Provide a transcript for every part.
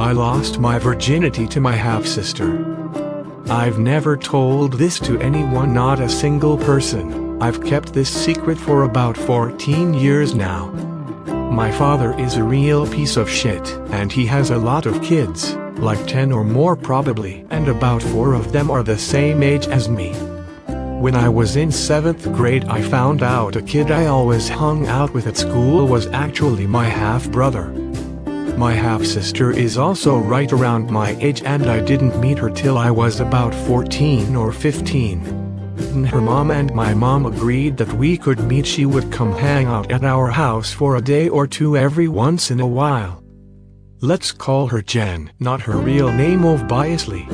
I lost my virginity to my half-sister. I've never told this to anyone, not a single person. I've kept this secret for about 14 years now. My father is a real piece of shit, and he has a lot of kids, like 10 or more probably, and about 4 of them are the same age as me. When I was in 7th grade, I found out a kid I always hung out with at school was actually my half-brother. My half-sister is also right around my age, and I didn't meet her till I was about 14 or 15. Her mom and my mom agreed that we could meet. She would come hang out at our house for a day or two every once in a while. Let's call her Jen, not her real name obviously.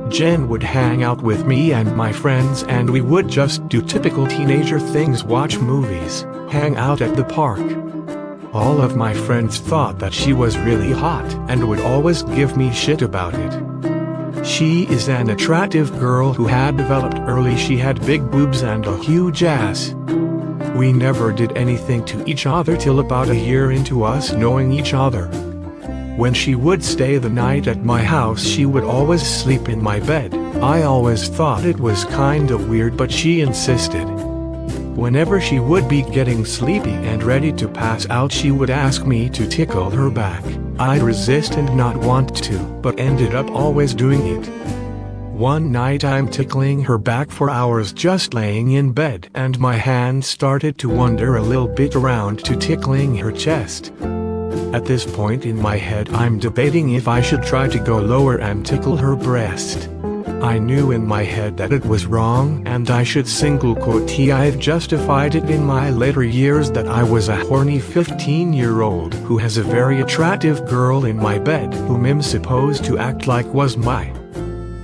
Jen would hang out with me and my friends, and we would just do typical teenager things: watch movies, hang out at the park. All of my friends thought that she was really hot and would always give me shit about it. She is an attractive girl who had developed early. She had big boobs and a huge ass. We never did anything to each other till about a year into us knowing each other. When she would stay the night at my house, she would always sleep in my bed. I always thought it was kinda weird, but she insisted. Whenever she would be getting sleepy and ready to pass out, she would ask me to tickle her back. I'd resist and not want to, but ended up always doing it. One night I'm tickling her back for hours, just laying in bed, and my hand started to wander a little bit around to tickling her chest. At this point in my head, I'm debating if I should try to go lower and tickle her breast. I knew in my head that it was wrong, and I should I've justified it in my later years that I was a horny 15-year-old who has a very attractive girl in my bed whom I'm supposed to act like was my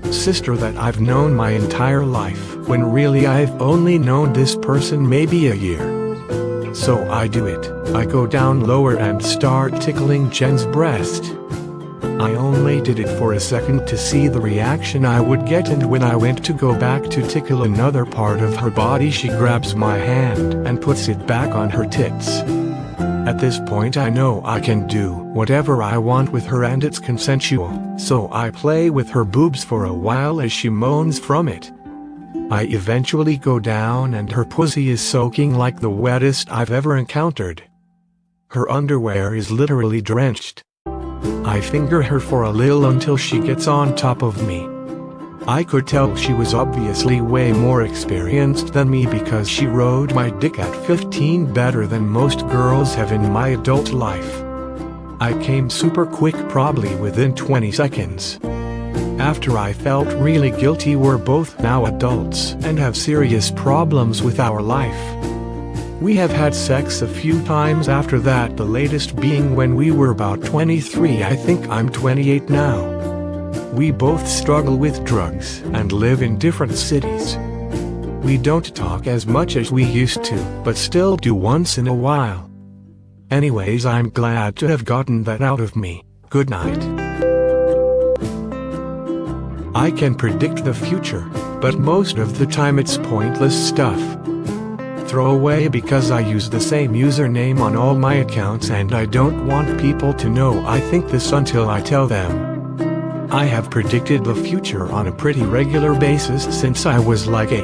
sister that I've known my entire life, when really I've only known this person maybe a year. So I do it. I go down lower and start tickling Jen's breast. I only did it for a second to see the reaction I would get, and when I went to go back to tickle another part of her body, she grabs my hand and puts it back on her tits. At this point I know I can do whatever I want with her and it's consensual, so I play with her boobs for a while as she moans from it. I eventually go down and her pussy is soaking like the wettest I've ever encountered. Her underwear is literally drenched. I finger her for a little until she gets on top of me. I could tell she was obviously way more experienced than me because she rode my dick at 15 better than most girls have in my adult life. I came super quick, probably within 20 seconds. After I felt really guilty. We're both now adults and have serious problems with our life. We have had sex a few times after that, the latest being when we were about 23. I think I'm 28 now. We both struggle with drugs and live in different cities. We don't talk as much as we used to, but still do once in a while. Anyways, I'm glad to have gotten that out of me. Good night. I can predict the future, but most of the time it's pointless stuff. Throw away because I use the same username on all my accounts and I don't want people to know I think this until I tell them. I have predicted the future on a pretty regular basis since I was like 8.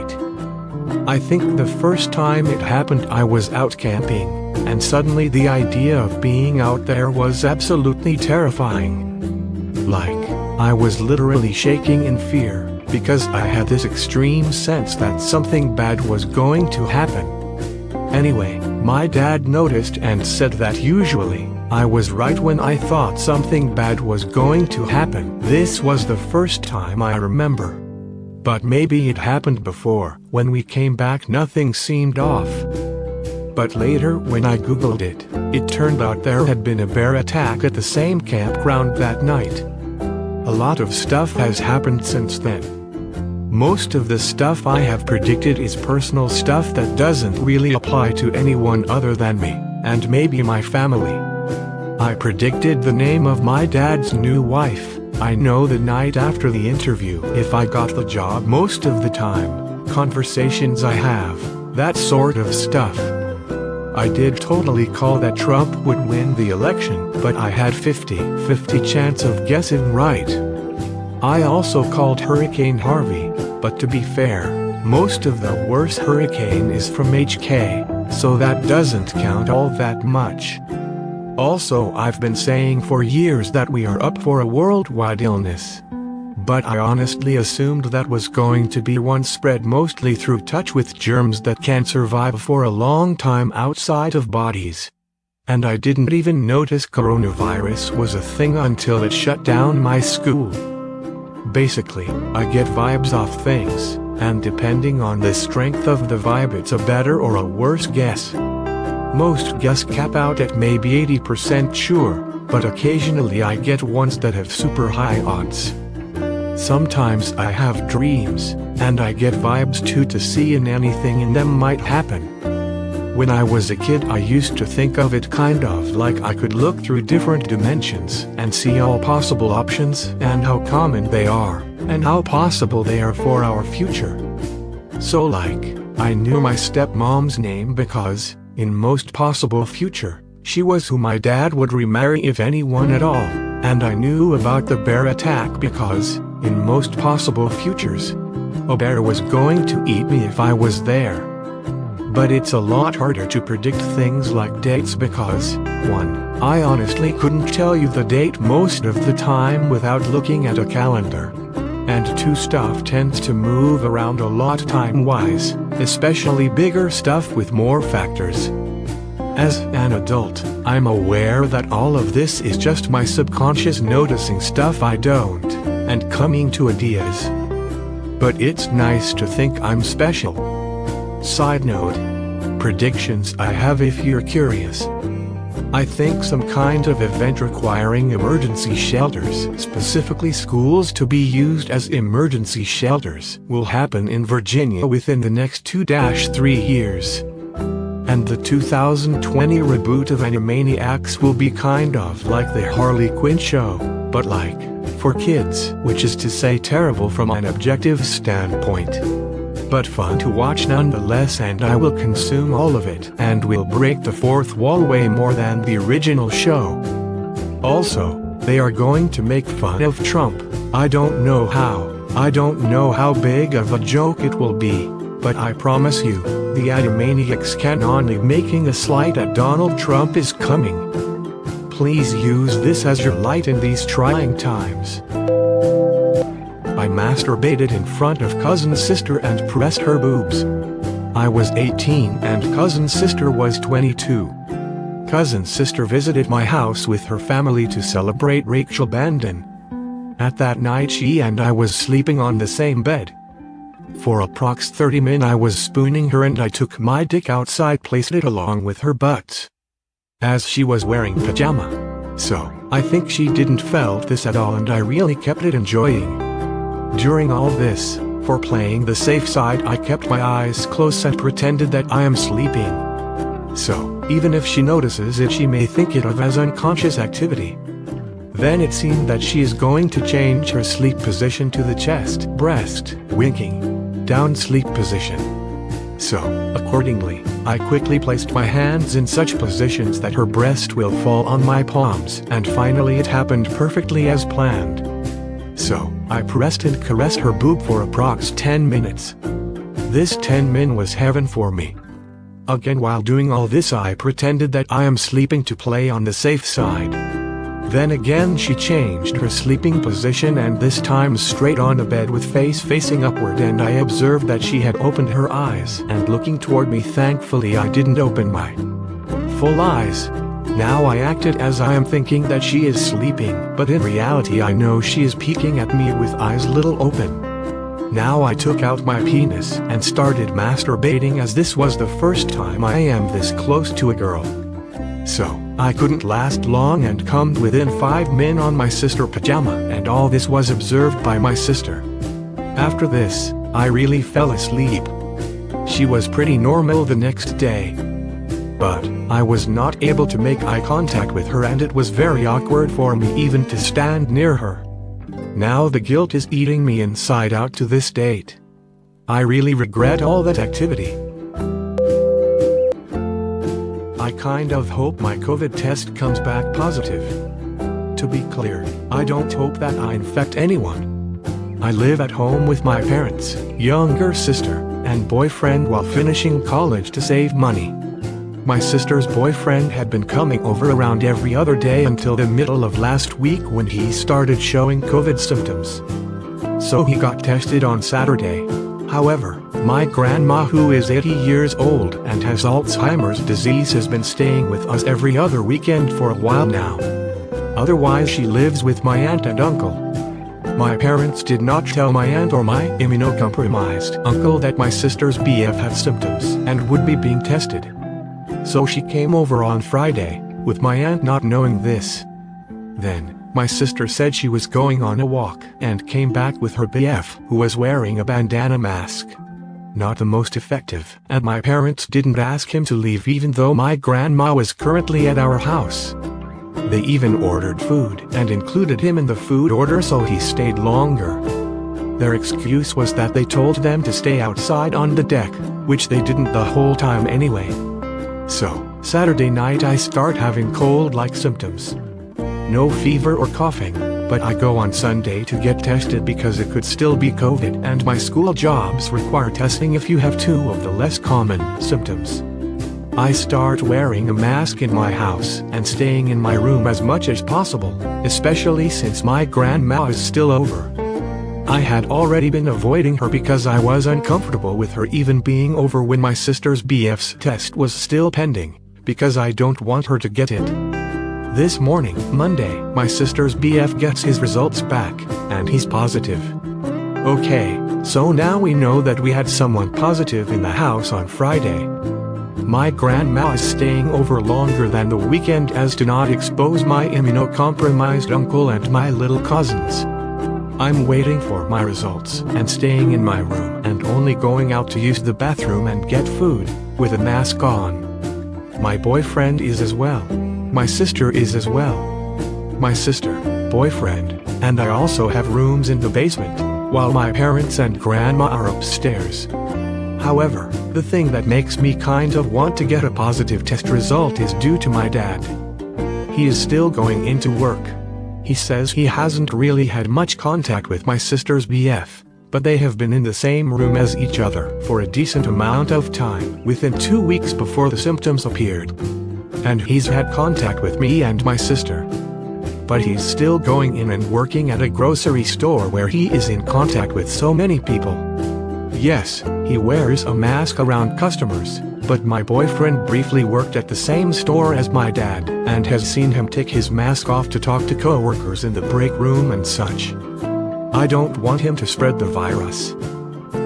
I think the first time it happened I was out camping, and suddenly the idea of being out there was absolutely terrifying. Like, I was literally shaking in fear, because I had this extreme sense that something bad was going to happen. Anyway, my dad noticed and said that usually, I was right when I thought something bad was going to happen. This was the first time I remember. But maybe it happened before. When we came back nothing seemed off. But later when I googled it, it turned out there had been a bear attack at the same campground that night. A lot of stuff has happened since then. Most of the stuff I have predicted is personal stuff that doesn't really apply to anyone other than me, and maybe my family. I predicted the name of my dad's new wife. I know the night after the interview if I got the job most of the time, conversations I have, that sort of stuff. I did totally call that Trump would win the election, but I had 50-50 chance of guessing right. I also called Hurricane Harvey, but to be fair, most of the worst hurricane is from HK, so that doesn't count all that much. Also, I've been saying for years that we are up for a worldwide illness. But I honestly assumed that was going to be one spread mostly through touch with germs that can survive for a long time outside of bodies. And I didn't even notice coronavirus was a thing until it shut down my school. Basically, I get vibes off things, and depending on the strength of the vibe it's a better or a worse guess. Most guess cap out at maybe 80% sure, but occasionally I get ones that have super high odds. Sometimes I have dreams, and I get vibes too to see in anything in them might happen. When I was a kid I used to think of it kind of like I could look through different dimensions and see all possible options and how common they are, and how possible they are for our future. So like, I knew my stepmom's name because, in most possible future, she was who my dad would remarry if anyone at all, and I knew about the bear attack because, in most possible futures, a bear was going to eat me if I was there. But it's a lot harder to predict things like dates because, 1, I honestly couldn't tell you the date most of the time without looking at a calendar. And 2, stuff tends to move around a lot time-wise, especially bigger stuff with more factors. As an adult, I'm aware that all of this is just my subconscious noticing stuff I don't, and coming to ideas. But it's nice to think I'm special. Side note: predictions I have if you're curious. I think some kind of event requiring emergency shelters, specifically schools to be used as emergency shelters, will happen in Virginia within the next 2-3 years. And the 2020 reboot of Animaniacs will be kind of like the Harley Quinn show, but like, for kids, which is to say terrible from an objective standpoint. But fun to watch nonetheless, and I will consume all of it and will break the fourth wall way more than the original show. Also, they are going to make fun of Trump. I don't know how big of a joke it will be, but I promise you, the Animaniacs canon making a slight at Donald Trump is coming. Please use this as your light in these trying times. I masturbated in front of cousin's sister and pressed her boobs. I was 18 and cousin's sister was 22. Cousin's sister visited my house with her family to celebrate Rachel Bandon. At that night she and I was sleeping on the same bed. For approx 30 min I was spooning her and I took my dick outside, placed it along with her butts. As she was wearing pajama. So, I think she didn't felt this at all and I really kept it enjoying. During all this, for playing the safe side I kept my eyes closed and pretended that I am sleeping. So, even if she notices it she may think it of as unconscious activity. Then it seemed that she is going to change her sleep position to the chest, breast, winking, down sleep position. So, accordingly, I quickly placed my hands in such positions that her breast will fall on my palms, and finally it happened perfectly as planned. So, I pressed and caressed her boob for approx 10 minutes. This 10 min was heaven for me. Again, while doing all this I pretended that I am sleeping to play on the safe side. Then again she changed her sleeping position and this time straight on the bed with face facing upward, and I observed that she had opened her eyes and looking toward me. Thankfully I didn't open my full eyes. Now I acted as I am thinking that she is sleeping, but in reality I know she is peeking at me with eyes little open. Now I took out my penis and started masturbating, as this was the first time I am this close to a girl. So, I couldn't last long and cummed within 5 min on my sister pajama, and all this was observed by my sister. After this, I really fell asleep. She was pretty normal the next day. But, I was not able to make eye contact with her and it was very awkward for me even to stand near her. Now the guilt is eating me inside out to this date. I really regret all that activity. I kind of hope my COVID test comes back positive. To be clear, I don't hope that I infect anyone. I live at home with my parents, younger sister, and boyfriend while finishing college to save money. My sister's boyfriend had been coming over around every other day until the middle of last week when he started showing COVID symptoms. So he got tested on Saturday. However, my grandma, who is 80 years old and has Alzheimer's disease, has been staying with us every other weekend for a while now. Otherwise, she lives with my aunt and uncle. My parents did not tell my aunt or my immunocompromised uncle that my sister's BF had symptoms and would be being tested. So she came over on Friday, with my aunt not knowing this. Then, my sister said she was going on a walk and came back with her BF, who was wearing a bandana mask. Not the most effective, and my parents didn't ask him to leave even though my grandma was currently at our house. They even ordered food and included him in the food order, so he stayed longer. Their excuse was that they told them to stay outside on the deck, which they didn't the whole time anyway. So, Saturday night I start having cold-like symptoms. No fever or coughing, but I go on Sunday to get tested because it could still be COVID, and my school jobs require testing if you have two of the less common symptoms. I start wearing a mask in my house and staying in my room as much as possible, especially since my grandma is still over. I had already been avoiding her because I was uncomfortable with her even being over when my sister's BF's test was still pending, because I don't want her to get it. This morning, Monday, my sister's BF gets his results back, and he's positive. Okay, so now we know that we had someone positive in the house on Friday. My grandma is staying over longer than the weekend as to not expose my immunocompromised uncle and my little cousins. I'm waiting for my results and staying in my room and only going out to use the bathroom and get food, with a mask on. My boyfriend is as well. My sister is as well. My sister, boyfriend, and I also have rooms in the basement, while my parents and grandma are upstairs. However, the thing that makes me kind of want to get a positive test result is due to my dad. He is still going into work. He says he hasn't really had much contact with my sister's BF, but they have been in the same room as each other for a decent amount of time within 2 weeks before the symptoms appeared. And he's had contact with me and my sister. But he's still going in and working at a grocery store where he is in contact with so many people. Yes, he wears a mask around customers, but my boyfriend briefly worked at the same store as my dad and has seen him take his mask off to talk to co-workers in the break room and such. I don't want him to spread the virus.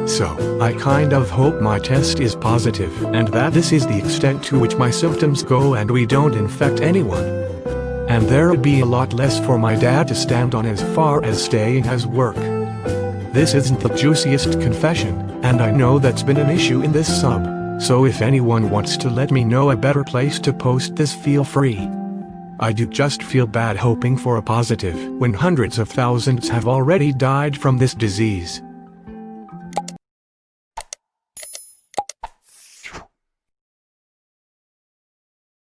So, I kind of hope my test is positive and that this is the extent to which my symptoms go and we don't infect anyone. And there'll be a lot less for my dad to stand on as far as staying as work. This isn't the juiciest confession, and I know that's been an issue in this sub, so if anyone wants to let me know a better place to post this, feel free. I do just feel bad hoping for a positive when hundreds of thousands have already died from this disease.